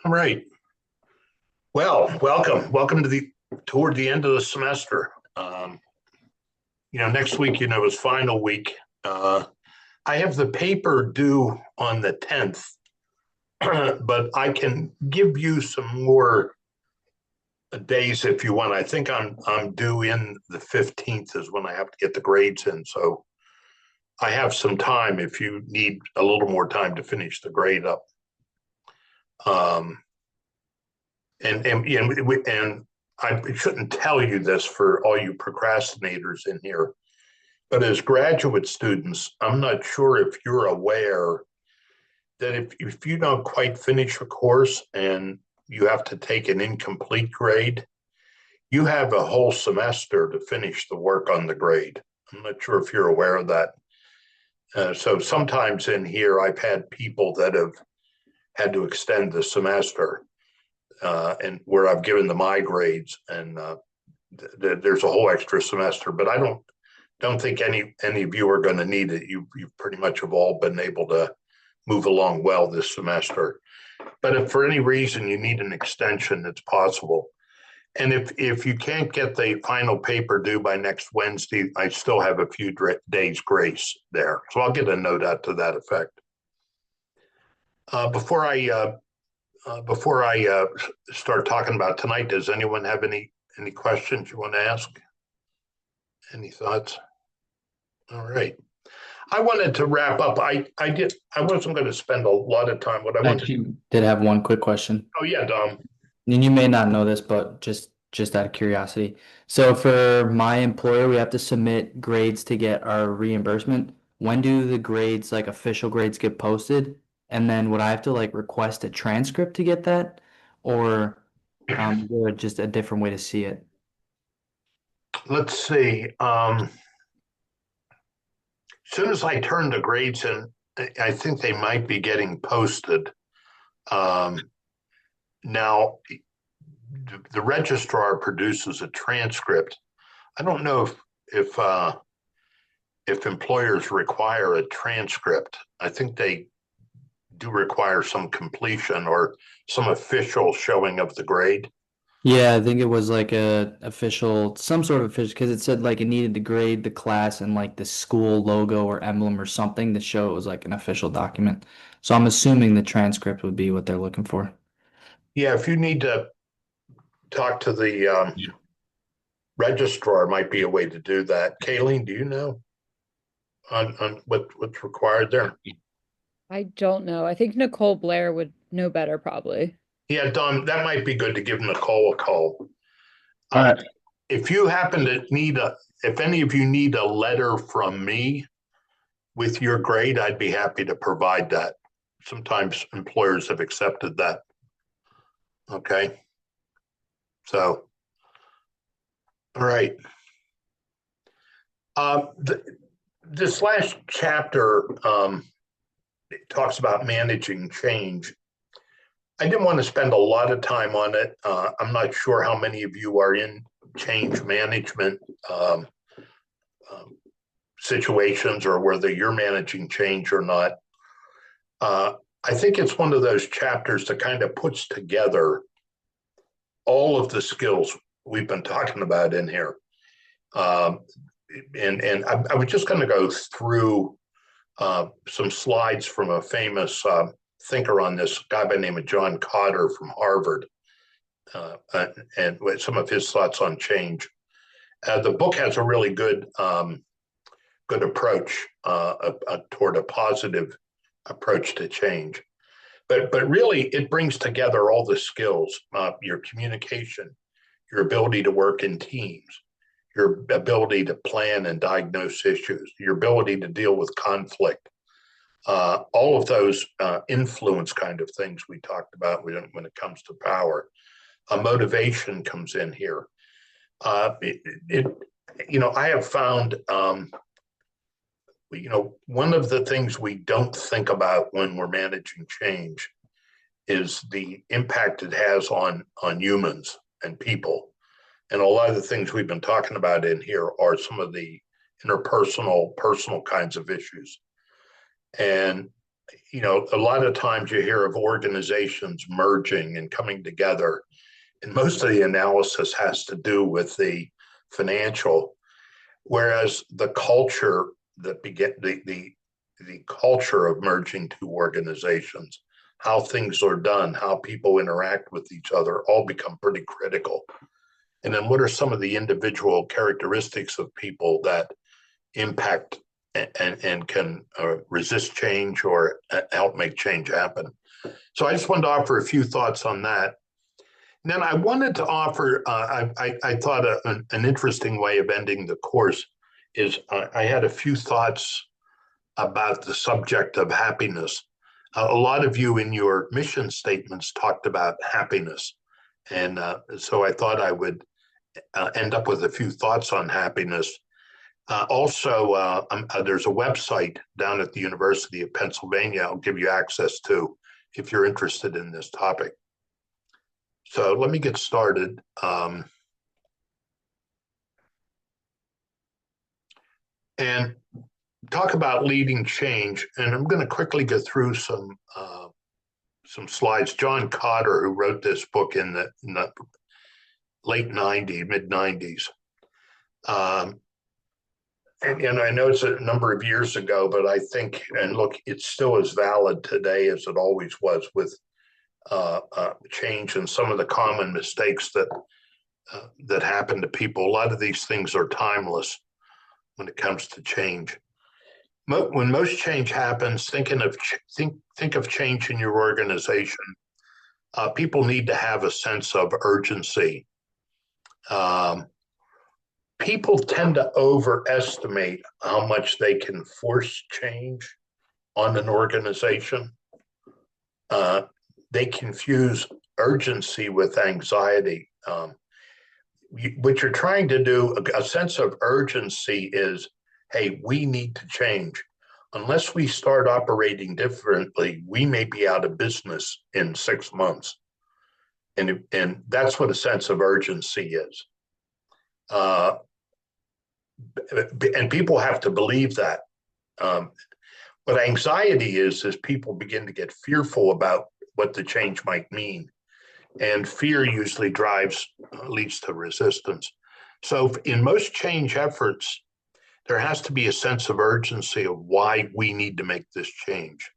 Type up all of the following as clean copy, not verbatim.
All right. Well, welcome to toward the end of the semester. Next week, is final week. I have the paper due on the 10th, but I can give you some more days if you want. I think I'm due in the 15th is when I have to get the grades in. So I have some time if you need a little more time to finish the grade up. Um, and I shouldn't tell you this for all you procrastinators in here, but as graduate students, I'm not sure if you're aware that if you don't quite finish a course and you have to take an incomplete grade, you have a whole semester to finish the work on the grade. I'm not sure if you're aware of that. So sometimes in here, I've had people that have had to extend the semester and where I've given them my grades, and there's a whole extra semester. But I don't think any of you are going to need it. You pretty much have all been able to move along well this semester. But if for any reason you need an extension, it's possible. And if you can't get the final paper due by next Wednesday, I still have a few days grace there. So I'll get a note out to that effect. Before I start talking about tonight, does anyone have any questions you want to ask? Any thoughts? All right. I wanted to wrap up. I wasn't going to spend a lot of time. What I I wanted. actually did have one quick question. Oh yeah, Dom. And you may not know this, but just out of curiosity. So for my employer, we have to submit grades to get our reimbursement. When do the grades, like official grades, get posted? And then would I have to like request a transcript to get that? Or is there just a different way to see it? Let's see. As soon as I turn the grades in, I think they might be getting posted. Um, Now, the registrar produces a transcript. I don't know if employers require a transcript. I think they do require some completion or some official showing of the grade. Yeah, I think it was like a official, some sort of official, because it said like it needed to grade the class and like the school logo or emblem or something to show it was like an official document. So I'm assuming the transcript would be what they're looking for. Yeah, if you need to talk to the registrar, might be a way to do that. Kayleen, do you know on what's required there? I don't know. I think Nicole Blair would know better, probably. Yeah, Don, that might be good to give Nicole a call. All Uh, right. if you happen to need if any of you need a letter from me with your grade, I'd be happy to provide that. Sometimes employers have accepted that. Okay. So, all right. This last chapter talks about managing change. I didn't want to spend a lot of time on it. I'm not sure how many of you are in change management um, situations or whether you're managing change or not. I think it's one of those chapters that kind of puts together all of the skills we've been talking about in here. Um, and I was just going to go through some slides from a famous thinker on this, guy by the name of John Cotter from Harvard, and with some of his thoughts on change. The book has a really good approach toward a positive approach to change. But really, it brings together all the skills: your communication, your ability to work in teams, your ability to plan and diagnose issues, your ability to deal with conflict. All of those influence kind of things we talked about when it comes to power. Motivation comes in here. I have found one of the things we don't think about when we're managing change is the impact it has on humans and people. And a lot of the things we've been talking about in here are some of the personal kinds of issues. And a lot of times you hear of organizations merging and coming together, and most of the analysis has to do with the financial, whereas the culture that beget the culture of merging two organizations, how things are done, how people interact with each other, all become pretty critical. And then what are some of the individual characteristics of people that impact and can resist change or help make change happen? So I just wanted to offer a few thoughts on that. And then I wanted to offer, I thought an interesting way of ending the course is I had a few thoughts about the subject of happiness. A lot of you in your mission statements talked about happiness. And so I thought I would end up with a few thoughts on happiness. Also, there's a website down at the University of Pennsylvania I'll give you access to if you're interested in this topic. So let me get started. And talk about leading change. And I'm going to quickly go through some slides. John Kotter, who wrote this book in the late 90s, mid 90s. And I know it's a number of years ago, but I think, and look, it's still as valid today as it always was with change and some of the common mistakes that happen to people. A lot of these things are timeless when it comes to change. When most change happens, think of change in your organization. People need to have a sense of urgency. People tend to overestimate how much they can force change on an organization. They confuse urgency with anxiety. What you're trying to do, a sense of urgency is, hey, we need to change. Unless we start operating differently, we may be out of business in 6 months. And that's what a sense of urgency is. And people have to believe that. What anxiety is people begin to get fearful about what the change might mean. And fear usually leads to resistance. So in most change efforts, there has to be a sense of urgency of why we need to make this change.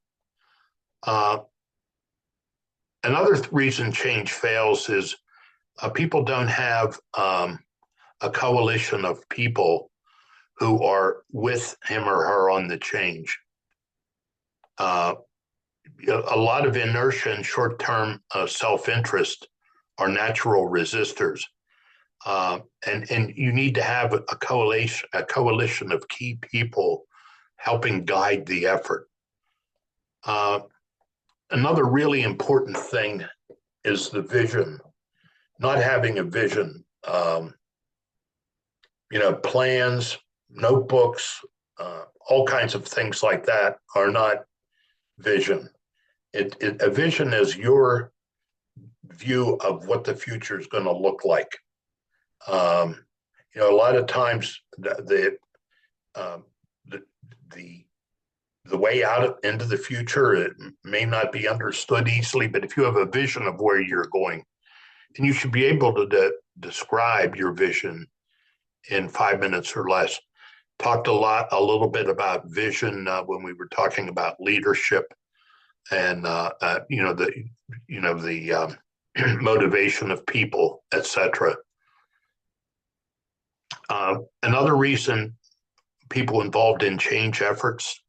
Another reason change fails is people don't have a coalition of people who are with him or her on the change. A lot of inertia and short-term self-interest are natural resistors. And you need to have a coalition of key people helping guide the effort. Another really important thing is the vision. Not having a vision, plans, notebooks, all kinds of things like that are not vision. A vision is your view of what the future is going to look like. A lot of times the way out into the future, it may not be understood easily, but if you have a vision of where you're going, then you should be able to describe your vision in 5 minutes or less. Talked a little bit about vision when we were talking about leadership and the motivation of people, etc. Another reason people involved in change efforts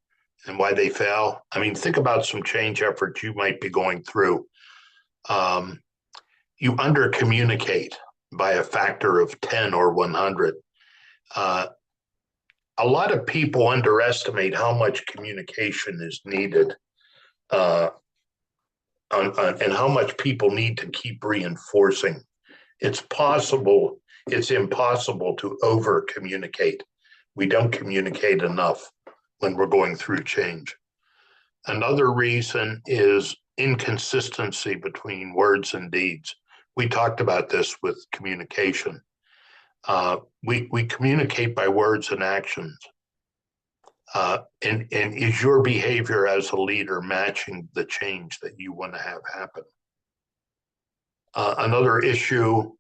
and why they fail. I mean, think about some change efforts you might be going through. You under-communicate by a factor of 10 or 100. A lot of people underestimate how much communication is needed and how much people need to keep reinforcing. It's impossible to over-communicate. We don't communicate enough when we're going through change. Another reason is inconsistency between words and deeds. We talked about this with communication. We communicate by words and actions. And is your behavior as a leader matching the change that you want to have happen? Another issue,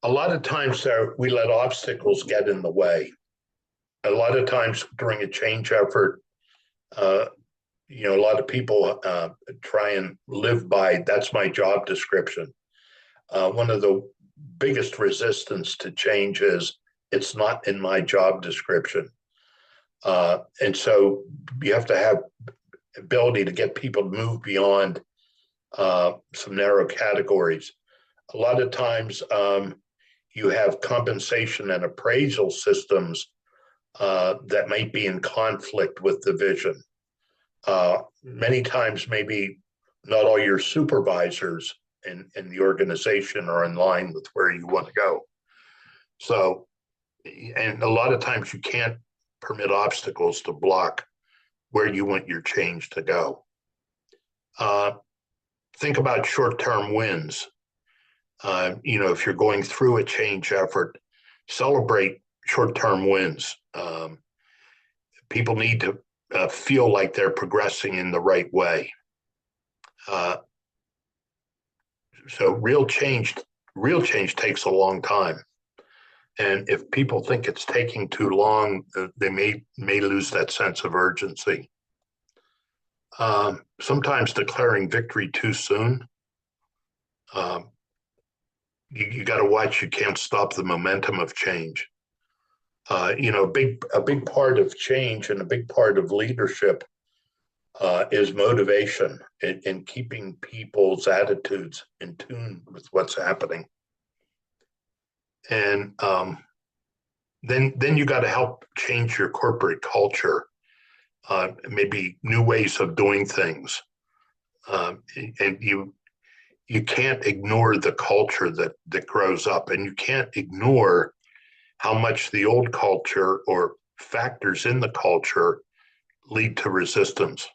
a lot of times we let obstacles get in the way. A lot of times during a change effort, uh, a lot of people try and live by that's my job description. One of the biggest resistance to change is it's not in my job description. And so you have to have ability to get people to move beyond some narrow categories. A lot of times you have compensation and appraisal systems that might be in conflict with the vision. Many times, maybe not all your supervisors in the organization are in line with where you want to go. So, and a lot of times you can't permit obstacles to block where you want your change to go. Think about short-term wins. If you're going through a change effort, celebrate short-term wins. People need to feel like they're progressing in the right way. So real change takes a long time. And if people think it's taking too long, they may lose that sense of urgency. Sometimes declaring victory too soon. You got to watch. You can't stop the momentum of change. A big part of change and a big part of leadership is motivation and keeping people's attitudes in tune with what's happening. And then you got to help change your corporate culture, maybe new ways of doing things. And you can't ignore the culture that grows up, and you can't ignore how much the old culture or factors in the culture lead to resistance.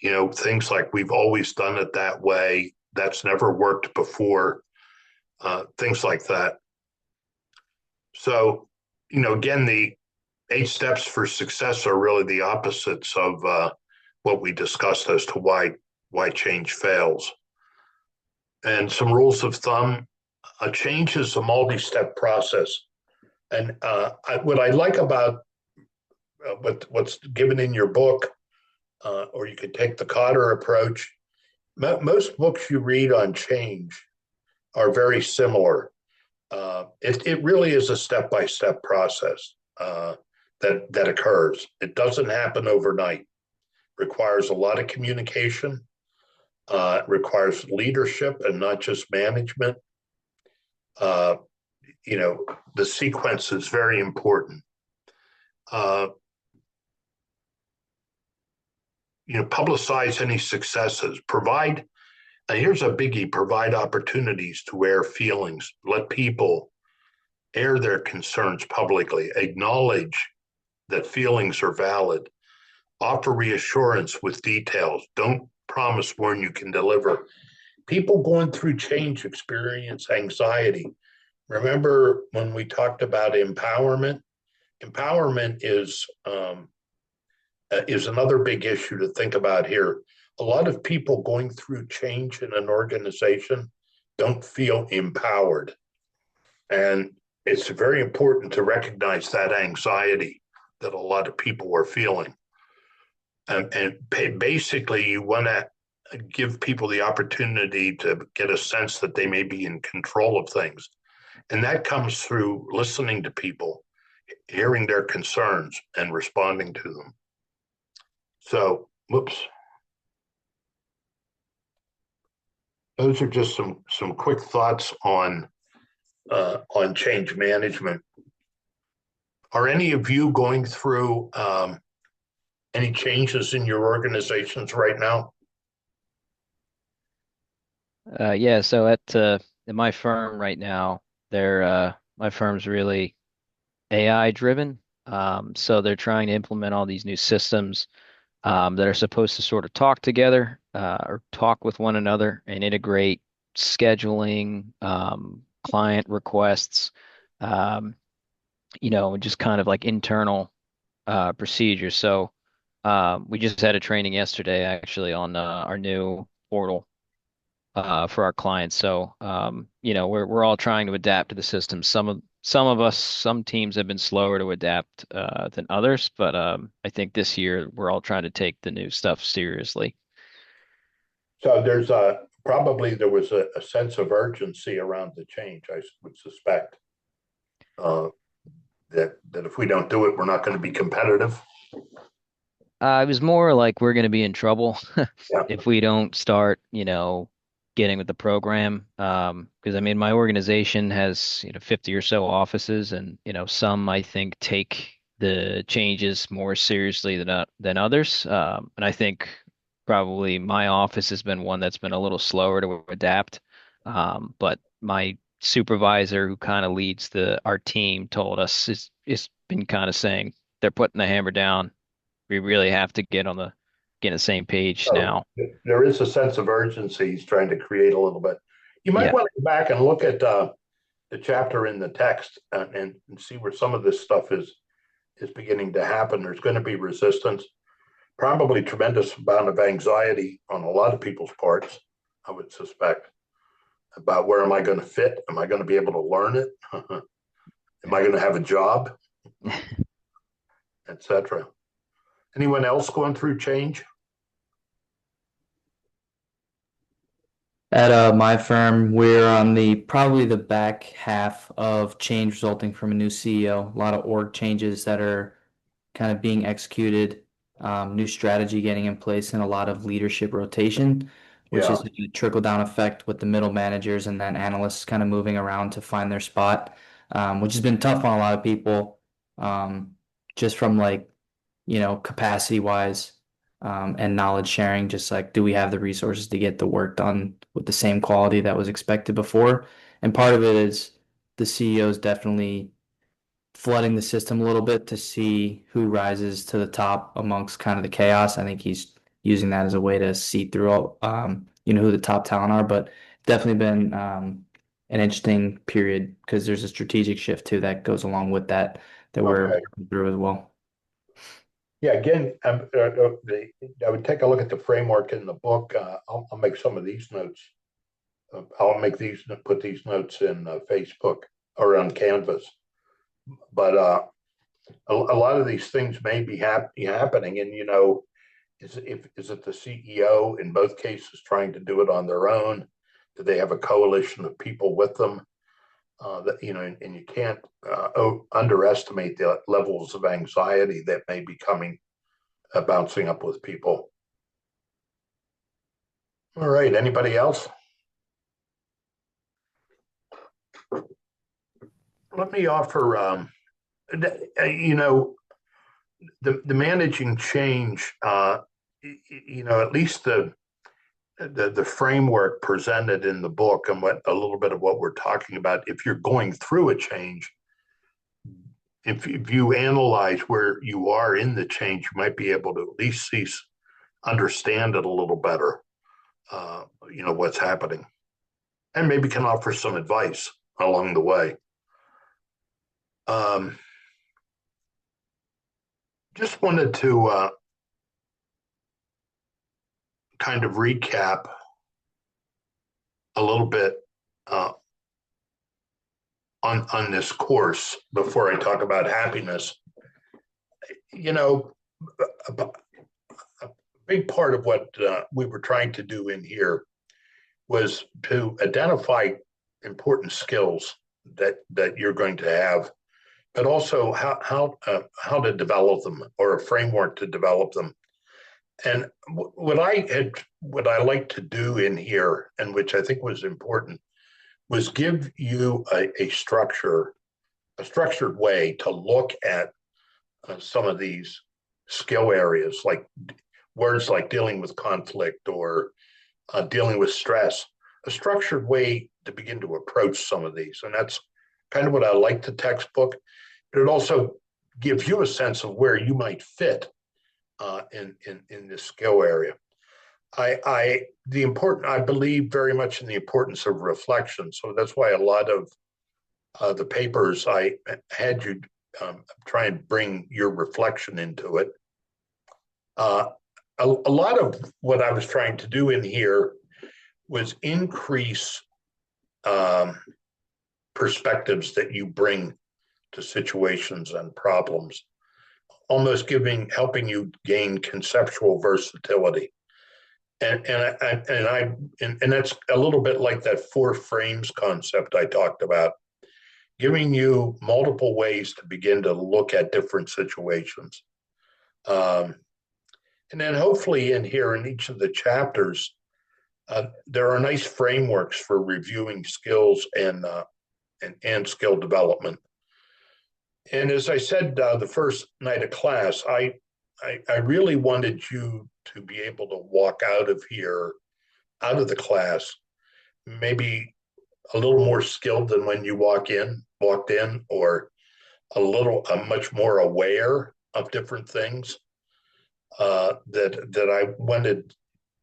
Things like we've always done it that way, that's never worked before, things like that. So, again, the 8 steps for success are really the opposites of what we discussed as to why change fails. And some rules of thumb: a change is a multi-step process. And what I like about what's given in your book, or you could take the Kotter approach, most books you read on change are very similar. It really is a step-by-step process that occurs. It doesn't happen overnight. It requires a lot of communication. It requires leadership and not just management. The sequence is very important. Publicize any successes. Here's a biggie: provide opportunities to air feelings. Let people air their concerns publicly. Acknowledge that feelings are valid. Offer reassurance with details. Don't promise more than you can deliver. People going through change experience anxiety. Remember when we talked about empowerment? Empowerment is another big issue to think about here. A lot of people going through change in an organization don't feel empowered. And it's very important to recognize that anxiety that a lot of people are feeling. And basically, you want to give people the opportunity to get a sense that they may be in control of things. And that comes through listening to people, hearing their concerns, and responding to them. So, those are just some quick thoughts on change management. Are any of you going through any changes in your organizations right now? Yeah, so at my firm right now, my firm's really AI driven. So they're trying to implement all these new systems that are supposed to sort of talk together or talk with one another and integrate scheduling, client requests, just kind of like internal procedures. So we just had a training yesterday actually on our new portal for our clients. So we're all trying to adapt to the system. Some teams have been slower to adapt than others, but I think this year we're all trying to take the new stuff seriously. So probably there was a sense of urgency around the change, I would suspect. Uh, that if we don't do it, we're not going to be competitive. It was more like we're going to be in trouble Yeah. if we don't start, getting with the program. Because I mean, my organization has, 50 or so offices, and some I think take the changes more seriously than others. And I think probably my office has been one that's been a little slower to adapt. But my supervisor, who kind of leads our team, told us it's been kind of saying they're putting the hammer down. We really have to get on the same page So now. there is a sense of urgency he's trying to create a little bit. You might Yeah. want to go back and look at the chapter in the text and see where some of this stuff is beginning to happen. There's going to be resistance, probably tremendous amount of anxiety on a lot of people's parts, I would suspect, about where am I going to fit? Am I going to be able to learn it? Am I going to have a job? Etc. Anyone else going through change? At my firm, we're on probably the back half of change resulting from a new CEO. A lot of org changes that are kind of being executed, new strategy getting in place, and a lot of leadership rotation, which Yeah. is a trickle down effect with the middle managers and then analysts kind of moving around to find their spot, which has been tough on a lot of people, just from like, capacity wise, and knowledge sharing, just like, do we have the resources to get the work done with the same quality that was expected before? And part of it is the CEO is definitely flooding the system a little bit to see who rises to the top amongst kind of the chaos. I think he's using that as a way to see through all, who the top talent are, but definitely been an interesting period because there's a strategic shift too that goes along with that we're Okay. working through as well. Yeah, again, I would take a look at the framework in the book. I'll make some of these notes. Put these notes in Facebook or on Canvas. But a lot of these things may be happening, and is it the CEO in both cases trying to do it on their own? Do they have a coalition of people with them? And you can't underestimate the levels of anxiety that may be bouncing up with people. All right, anybody else? Let me offer, the managing change, at least the framework presented in the book and a little bit of what we're talking about, if you're going through a change, if you analyze where you are in the change, you might be able to at least understand it a little better, what's happening, and maybe can offer some advice along the way. Just wanted to kind of recap a little bit on this course before I talk about happiness. A big part of what we were trying to do in here was to identify important skills that you're going to have, but also how to develop them, or a framework to develop them. And what I like to do in here, and which I think was important, was give you a structured way to look at some of these skill areas, like words like dealing with conflict or dealing with stress, a structured way to begin to approach some of these. And that's kind of what I like the textbook, but it also gives you a sense of where you might fit in this skill area. I believe very much in the importance of reflection. So that's why a lot of the papers I had you try and bring your reflection into it. A lot of what I was trying to do in here was increase perspectives that you bring to situations and problems, almost helping you gain conceptual versatility. And that's a little bit like that 4 frames concept I talked about, giving you multiple ways to begin to look at different situations. And then hopefully in here, in each of the chapters, there are nice frameworks for reviewing skills and skill development. And as I said the first night of class, I really wanted you to be able to walk out of here, out of the class, maybe a little more skilled than when you walked in, or much more aware of different things. That I wanted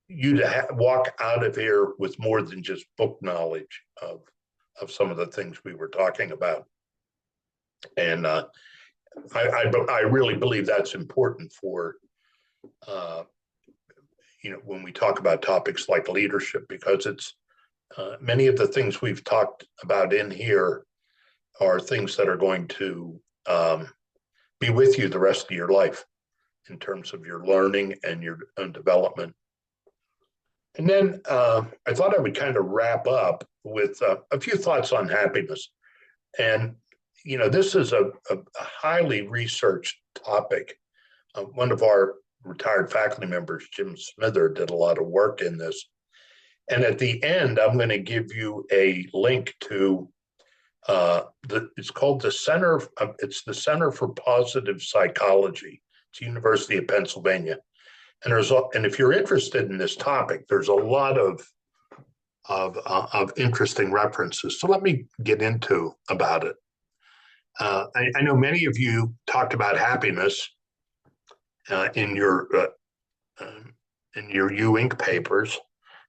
you to walk out of here with more than just book knowledge of some of the things we were talking about. And I really believe that's important for when we talk about topics like leadership, because it's many of the things we've talked about in here are things that are going to be with you the rest of your life in terms of your learning and your own development. And then I thought I would kind of wrap up with a few thoughts on happiness. And, this is a highly researched topic. One of our retired faculty members, Jim Smither, did a lot of work in this. And at the end, I'm going to give you a link to it's called the Center for Positive Psychology. It's University of Pennsylvania. And if you're interested in this topic, there's a lot of interesting references. So let me get into about it. I know many of you talked about happiness in your U Inc. papers.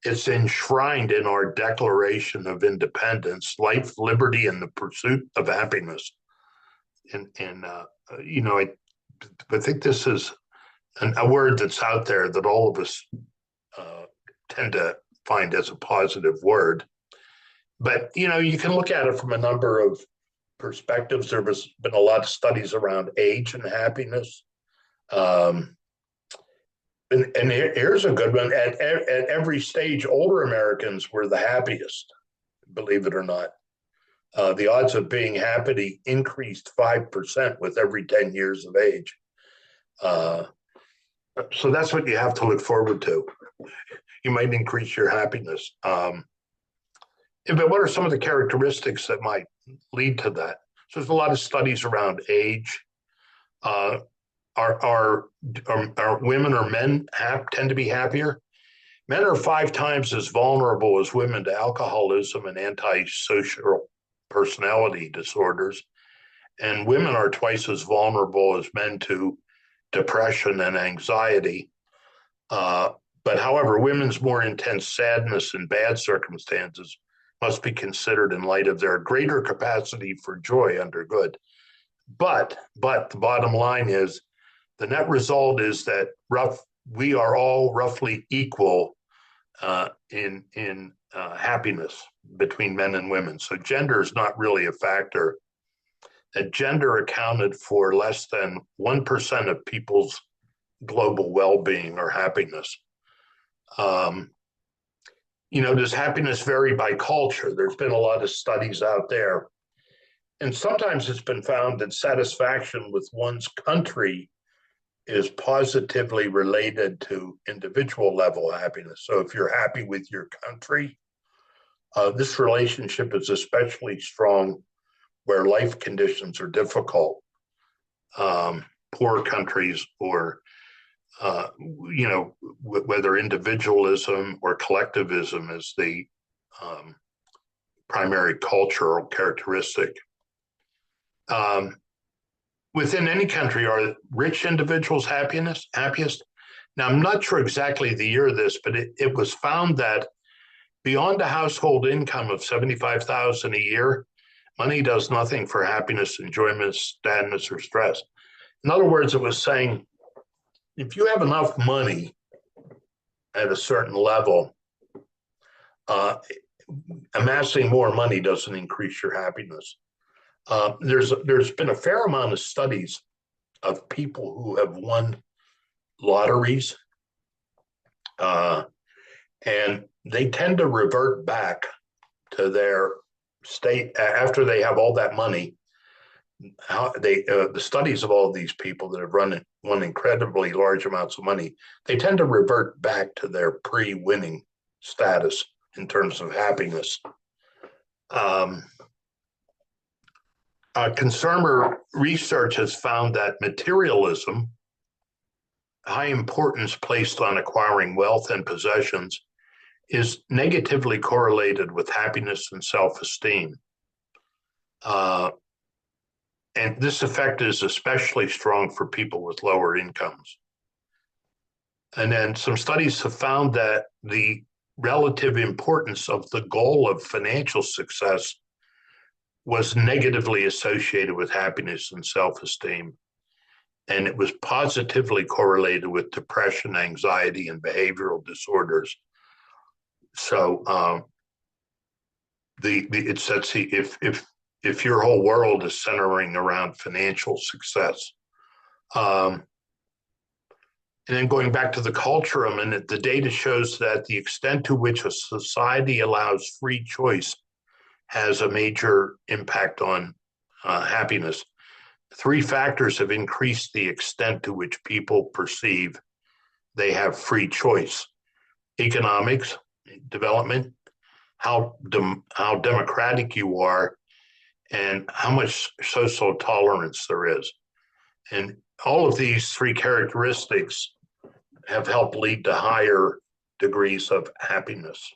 It's enshrined in our Declaration of Independence: life, liberty, and the pursuit of happiness. And I think this is a word that's out there that all of us tend to find as a positive word. But, you can look at it from a number of perspectives. There has been a lot of studies around age and happiness. And here's a good one. At every stage, older Americans were the happiest, believe it or not. The odds of being happy increased 5% with every 10 years of age. So that's what you have to look forward to. You might increase your happiness. But what are some of the characteristics that might lead to that? So there's a lot of studies around age. Are women or men tend to be happier? Men are 5 times as vulnerable as women to alcoholism and antisocial personality disorders, and women are twice as vulnerable as men to depression and anxiety. But however, women's more intense sadness in bad circumstances must be considered in light of their greater capacity for joy under good. But the bottom line is, the net result is that we are all roughly equal in happiness between men and women. So gender is not really a factor. That gender accounted for less than 1% of people's global well-being or happiness. Does happiness vary by culture? There's been a lot of studies out there. And sometimes it's been found that satisfaction with one's country is positively related to individual level happiness. So if you're happy with your country, this relationship is especially strong where life conditions are difficult. Poor countries, or whether individualism or collectivism is the primary cultural characteristic. Within any country, are rich individuals happiest? Now, I'm not sure exactly the year of this, but it was found that beyond a household income of $75,000 a year, Money does nothing for happiness, enjoyment, sadness, or stress. In other words, it was saying, if you have enough money at a certain level, amassing more money doesn't increase your happiness. There's been a fair amount of studies of people who have won lotteries, and they tend to revert back to their state after they have all that money. The studies of all of these people that have won incredibly large amounts of money, they tend to revert back to their pre-winning status in terms of happiness. Consumer research has found that materialism, high importance placed on acquiring wealth and possessions, is negatively correlated with happiness and self-esteem. And this effect is especially strong for people with lower incomes. And then some studies have found that the relative importance of the goal of financial success was negatively associated with happiness and self-esteem. And it was positively correlated with depression, anxiety, and behavioral disorders. So it says if your whole world is centering around financial success. And then going back to the culture a minute, the data shows that the extent to which a society allows free choice has a major impact on happiness. 3 factors have increased the extent to which people perceive they have free choice: economics, development, how democratic you are, and how much social tolerance there is. And all of these 3 characteristics have helped lead to higher degrees of happiness.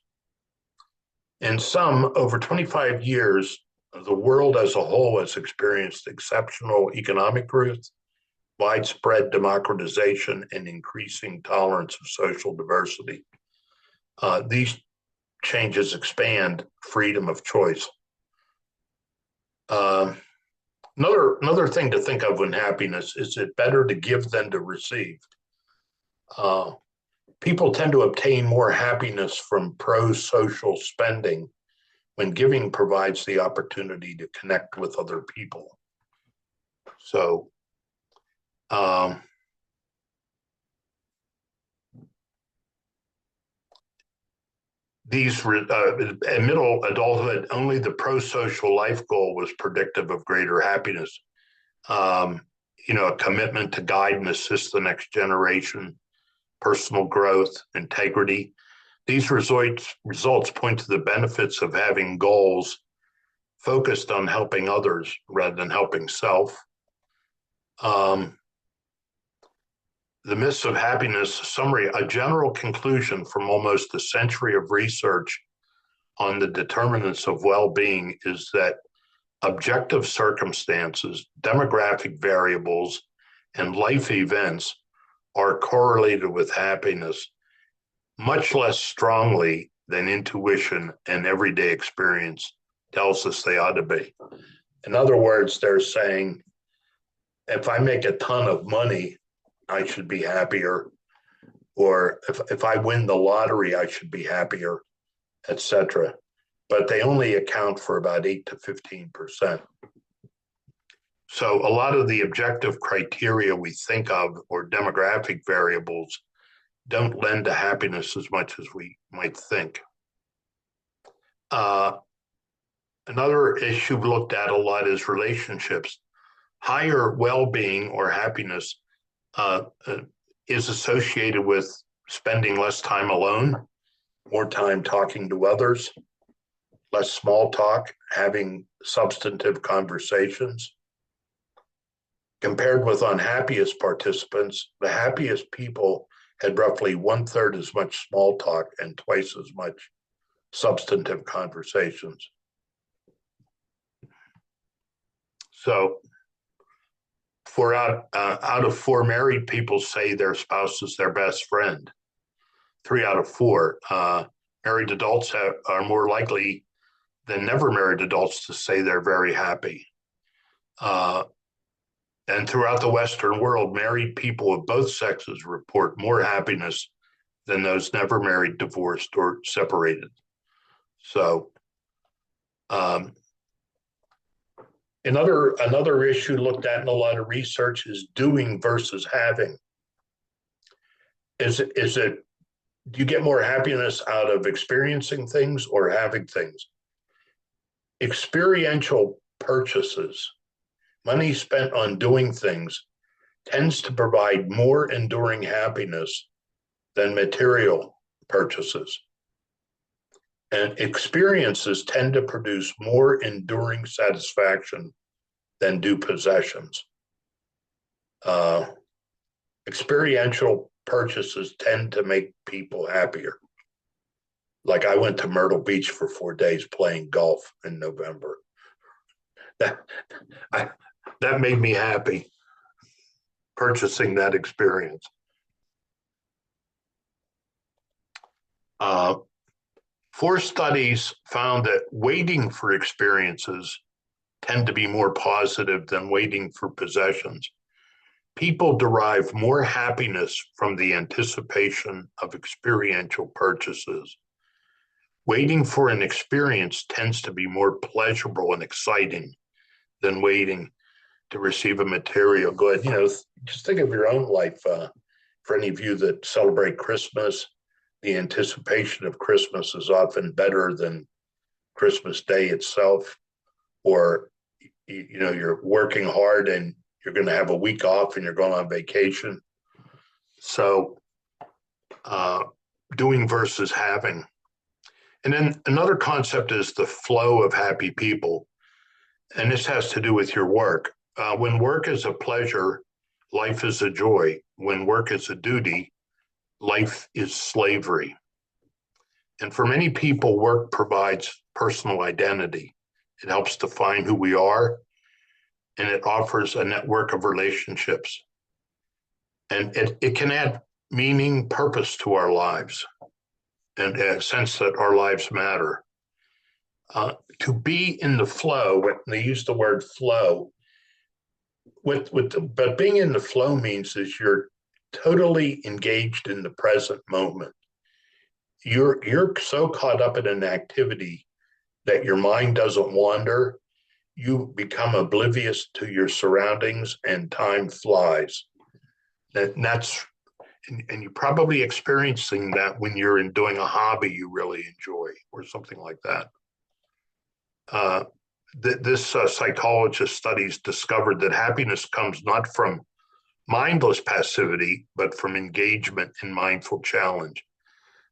In some, over 25 years, the world as a whole has experienced exceptional economic growth, widespread democratization, and increasing tolerance of social diversity. These changes expand freedom of choice. Another thing to think of when happiness is it better to give than to receive. People tend to obtain more happiness from pro-social spending when giving provides the opportunity to connect with other people. So, in middle adulthood, only the pro-social life goal was predictive of greater happiness. A commitment to guide and assist the next generation, personal growth, integrity. These results point to the benefits of having goals focused on helping others rather than helping self. The Myths of Happiness summary, a general conclusion from almost a century of research on the determinants of well-being is that objective circumstances, demographic variables, and life events are correlated with happiness much less strongly than intuition and everyday experience tells us they ought to be. In other words, they're saying, if I make a ton of money, I should be happier. Or if I win the lottery, I should be happier, etc. But they only account for about 8 to 15%. So a lot of the objective criteria we think of or demographic variables don't lend to happiness as much as we might think. Another issue we've looked at a lot is relationships. Higher well-being or happiness is associated with spending less time alone, more time talking to others, less small talk, having substantive conversations. Compared with unhappiest participants, the happiest people had roughly 1/3 as much small talk and twice as much substantive conversations. So out of 4 married people say their spouse is their best friend. 3 out of 4. Married adults are more likely than never married adults to say they're very happy. And throughout the Western world, married people of both sexes report more happiness than those never married, divorced, or separated. So, another issue looked at in a lot of research is doing versus having. Do you get more happiness out of experiencing things or having things? Experiential purchases, money spent on doing things, tends to provide more enduring happiness than material purchases. And experiences tend to produce more enduring satisfaction than do possessions. Experiential purchases tend to make people happier. Like I went to Myrtle Beach for 4 days playing golf in November. That made me happy, purchasing that experience. 4 studies found that waiting for experiences tend to be more positive than waiting for possessions. People derive more happiness from the anticipation of experiential purchases. Waiting for an experience tends to be more pleasurable and exciting than waiting to receive a material good. Just think of your own life. For any of you that celebrate Christmas, the anticipation of Christmas is often better than Christmas Day itself. Or, you're working hard and you're going to have a week off and you're going on vacation. So, doing versus having. And then another concept is the flow of happy people. And this has to do with your work. When work is a pleasure, life is a joy. When work is a duty, life is slavery. And for many people, work provides personal identity. It helps define who we are, and it offers a network of relationships. And it can add meaning, purpose to our lives, and a sense that our lives matter. To be in the flow, when they use the word flow, but being in the flow means is you're totally engaged in the present moment. You're so caught up in an activity that your mind doesn't wander. You become oblivious to your surroundings and time flies. And you're probably experiencing that when you're doing a hobby you really enjoy or something like that. This psychologist studies discovered that happiness comes not from mindless passivity, but from engagement in mindful challenge.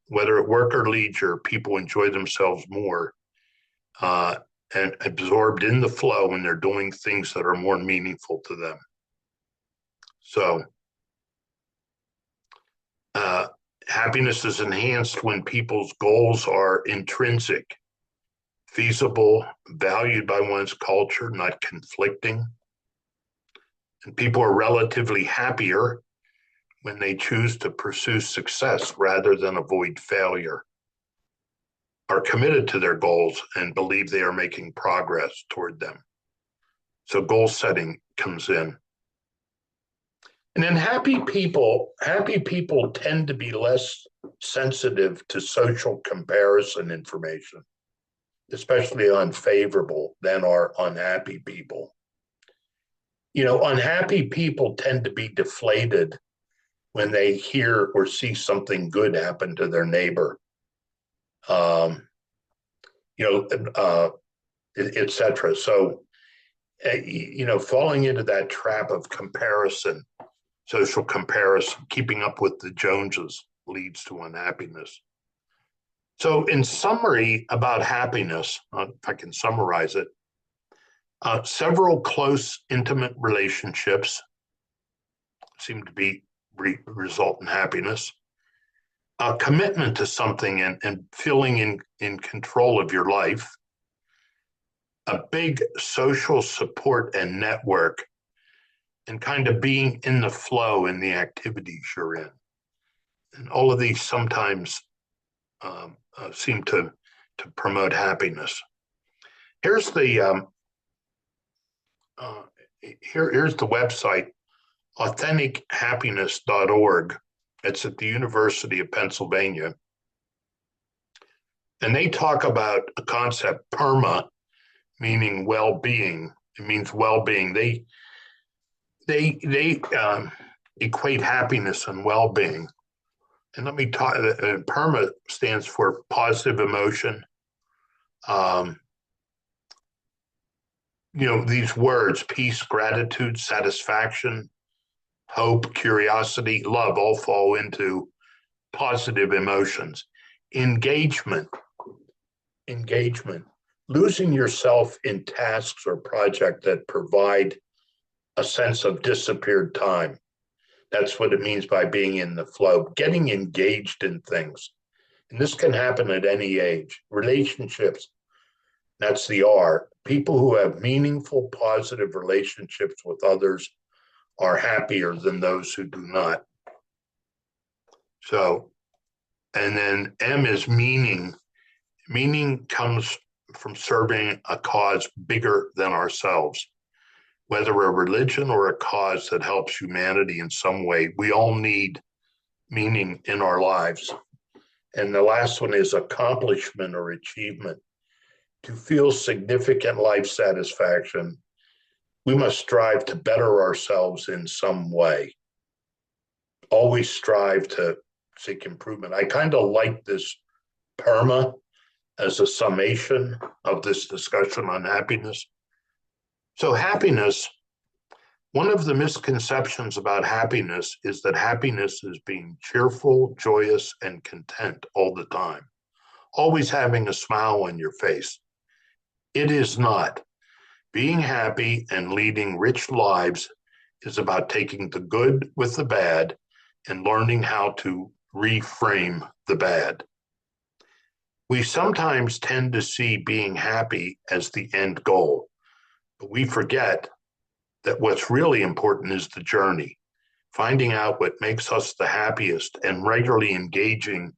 Whether at work or leisure, people enjoy themselves more and absorbed in the flow when they're doing things that are more meaningful to them. So, happiness is enhanced when people's goals are intrinsic, feasible, valued by one's culture, not conflicting. And people are relatively happier when they choose to pursue success rather than avoid failure, are committed to their goals and believe they are making progress toward them. So goal setting comes in. And then happy people tend to be less sensitive to social comparison information, especially unfavorable, than are unhappy people. Unhappy people tend to be deflated when they hear or see something good happen to their neighbor, et cetera. So, falling into that trap of comparison, social comparison, keeping up with the Joneses leads to unhappiness. So in summary about happiness, if I can summarize it, several close, intimate relationships seem to be result in happiness. A commitment to something and feeling in control of your life. A big social support and network, and kind of being in the flow in the activities you're in. And all of these sometimes seem to promote happiness. Here's the uh, here's the website, AuthenticHappiness.org. It's at the University of Pennsylvania. And they talk about a concept, PERMA, meaning well-being. It means well-being. They equate happiness and well-being. And let me talk. PERMA stands for positive emotion. These words: peace, gratitude, satisfaction, hope, curiosity, love, all fall into positive emotions. Engagement, losing yourself in tasks or projects that provide a sense of disappeared time. That's what it means by being in the flow, getting engaged in things. And this can happen at any age. Relationships, that's the R. People who have meaningful, positive relationships with others are happier than those who do not. So, and then M is meaning. Meaning comes from serving a cause bigger than ourselves. Whether a religion or a cause that helps humanity in some way, we all need meaning in our lives. And the last one is accomplishment or achievement. To feel significant life satisfaction, we must strive to better ourselves in some way. Always strive to seek improvement. I kind of like this PERMA as a summation of this discussion on happiness. So happiness, one of the misconceptions about happiness is that happiness is being cheerful, joyous, and content all the time, always having a smile on your face. It is not. Being happy and leading rich lives is about taking the good with the bad and learning how to reframe the bad. We sometimes tend to see being happy as the end goal, but we forget that what's really important is the journey, finding out what makes us the happiest and regularly engaging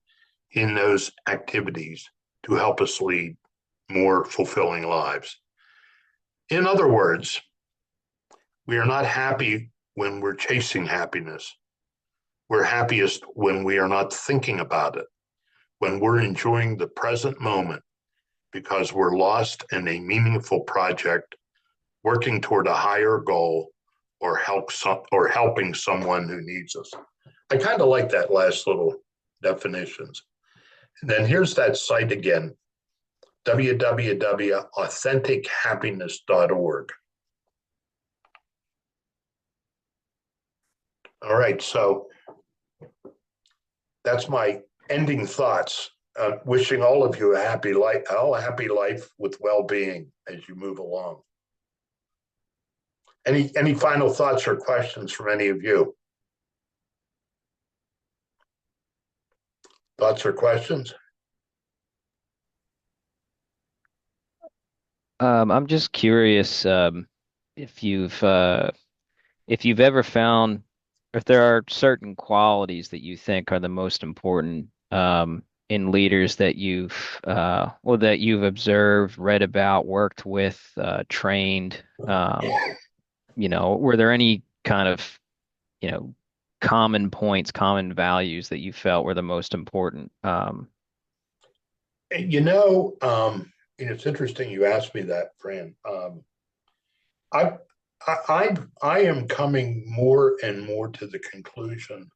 in those activities to help us lead more fulfilling lives. In other words, we are not happy when we're chasing happiness. We're happiest when we are not thinking about it, when we're enjoying the present moment because we're lost in a meaningful project, working toward a higher goal, or helping someone who needs us. I kind of like that last little definitions. And then here's that site again, www.AuthenticHappiness.org. All right, so that's my ending thoughts. Wishing all of you a happy life with well-being as you move along. Any final thoughts or questions from any of you? Thoughts or questions? I'm just curious if you've ever found if there are certain qualities that you think are the most important in leaders that you've observed, read about, worked with, trained. Were there any kind of common points, common values that you felt were the most important? It's interesting you asked me that, Fran. I am coming more and more to the conclusion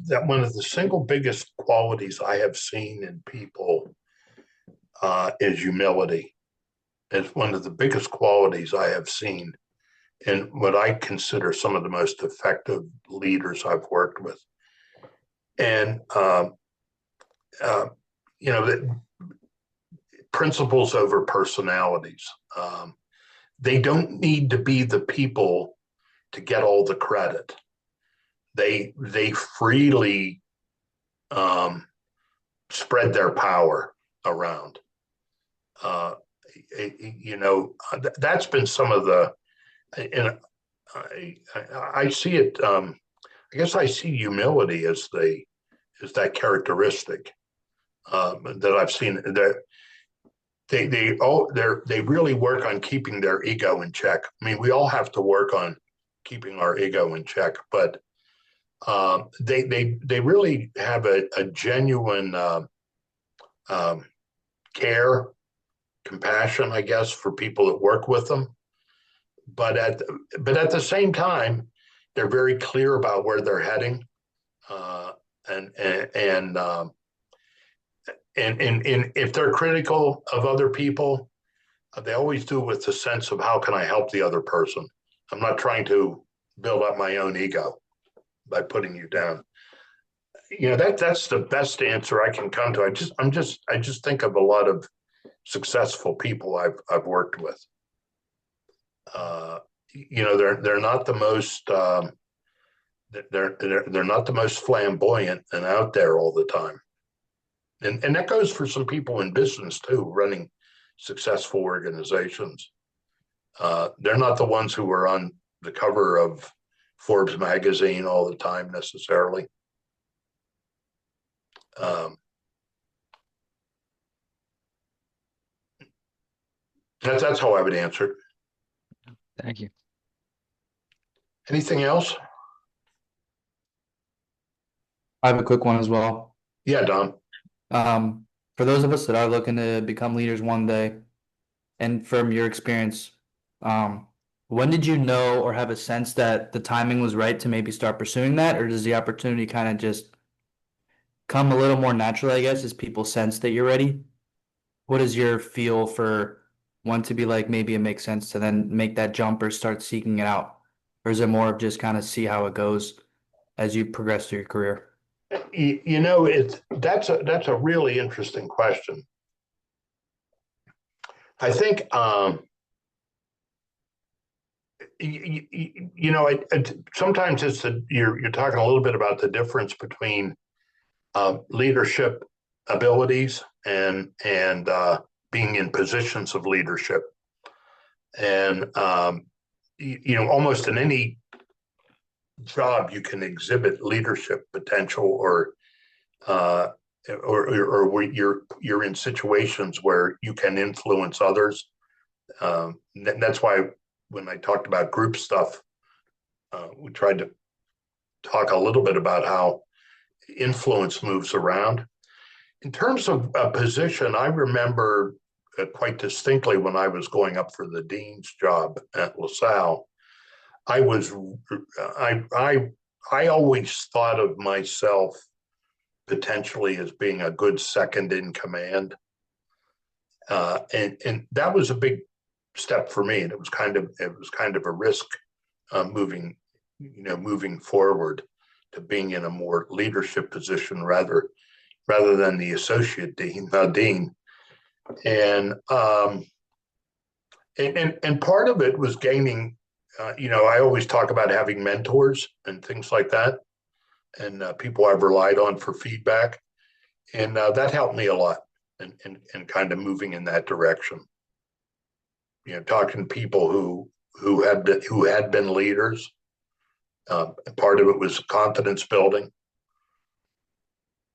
that one of the single biggest qualities I have seen in people is humility. It's one of the biggest qualities I have seen in what I consider some of the most effective leaders I've worked with. And the principles over personalities. They don't need to be the people to get all the credit. They freely spread their power around. That's been some of the, and I see it. I guess I see humility as that characteristic that I've seen. That they really work on keeping their ego in check. I mean, we all have to work on keeping our ego in check, but they really have a genuine care, compassion, I guess, for people that work with them. But at the same time, they're very clear about where they're heading, and if they're critical of other people, they always do it with the sense of how can I help the other person. I'm not trying to build up my own ego by putting you down. That's the best answer I can come to. I just think of a lot of successful people I've worked with. They're not the most they're not the most flamboyant and out there all the time. And that goes for some people in business too, running successful organizations. They're not the ones who are on the cover of Forbes magazine all the time necessarily. That's how I would answer it. Thank you. Anything else? I have a quick one as well. Yeah, Don. For those of us that are looking to become leaders one day, and from your experience, when did you know or have a sense that the timing was right to maybe start pursuing that, or does the opportunity kind of just come a little more naturally, I guess, as people sense that you're ready? What is your feel for when to be like, maybe it makes sense to then make that jump or start seeking it out? Or is it more of just kind of see how it goes as you progress through your career? That's a really interesting question. I think sometimes you're talking a little bit about the difference between leadership abilities and being in positions of leadership, and almost in any job you can exhibit leadership potential, or where you're in situations where you can influence others. That's why when I talked about group stuff, we tried to talk a little bit about how influence moves around. In terms of a position, I remember quite distinctly when I was going up for the dean's job at LaSalle, I always thought of myself potentially as being a good second in command. And that was a big step for me. And it was kind of a risk moving forward to being in a more leadership position rather than the associate dean, dean. And part of it was gaining, I always talk about having mentors and things like that, and people I've relied on for feedback. And that helped me a lot and kind of moving in that direction. Talking to people who had been leaders. Part of it was confidence building.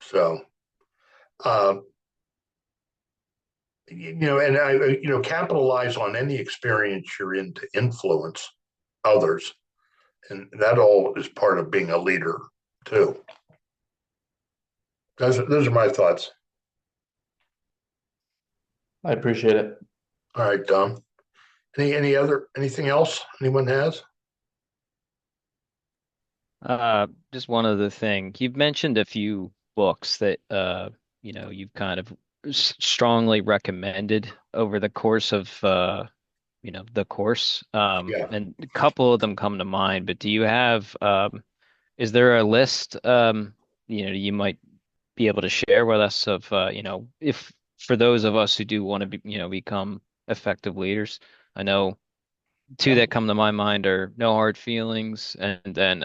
So, and I capitalize on any experience you're in to influence others, and that all is part of being a leader too. Those are my thoughts. I appreciate it. All right, Dom. Anything else anyone has? Just one other thing. You've mentioned a few books that you've kind of strongly recommended over the course of the course. Yeah. And a couple of them come to mind, but do you have is there a list you might be able to share with us of if for those of us who do want to become effective leaders? I know two that come to my mind are No Hard Feelings and then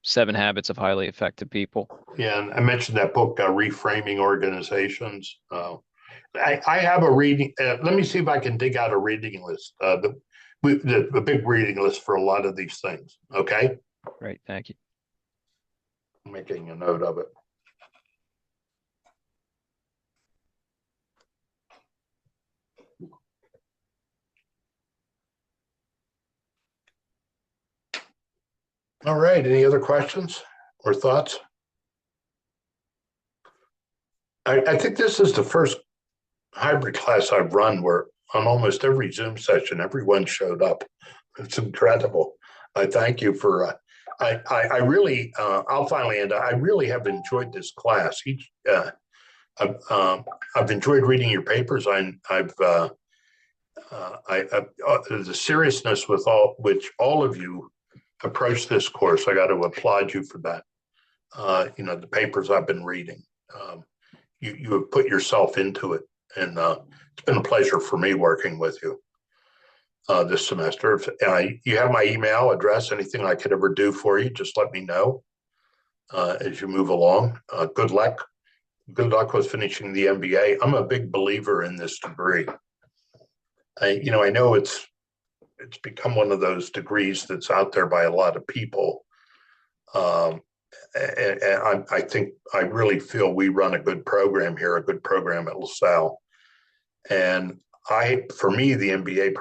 7 Habits of Highly Effective People. Yeah, and I mentioned that book, Reframing Organizations. I have a reading. Let me see if I can dig out a reading list. The big reading list for a lot of these things. Okay. Great, thank you. I'm making a note of it. All right, any other questions or thoughts? I think this is the first hybrid class I've run where on almost every Zoom session, everyone showed up. It's incredible. I thank you for, I really, I'll finally end. I really have enjoyed this class. I've enjoyed reading your papers. The seriousness with which all of you approach this course, I got to applaud you for that. The papers I've been reading, you have put yourself into it, and it's been a pleasure for me working with you this semester. If you have my email address, anything I could ever do for you, just let me know as you move along. Good luck. Good luck with finishing the MBA. I'm a big believer in this degree. I know it's become one of those degrees that's out there by a lot of people. And I really feel we run a good program here, a good program at LaSalle. And for me, the MBA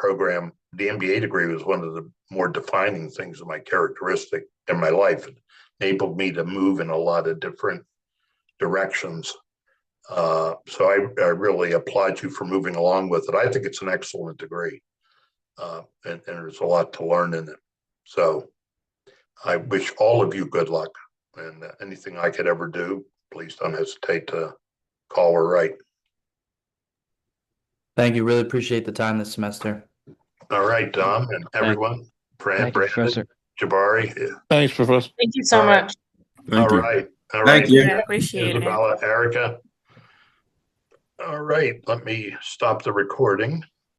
degree was one of the more defining things of my characteristic in my life. It enabled me to move in a lot of different directions. So I really applaud you for moving along with it. I think it's an excellent degree. And there's a lot to learn in it. So I wish all of you good luck, and anything I could ever do, please don't hesitate to call or write. Thank you. Really appreciate the time this semester. All right, Dom and everyone, Thank you, Brandon, Professor. Jabari. Thanks, Professor. Thank you so All right. much. All Thank you. right. All Thank right. you. I appreciate it. Isabella, Erica. All right, let me stop the recording.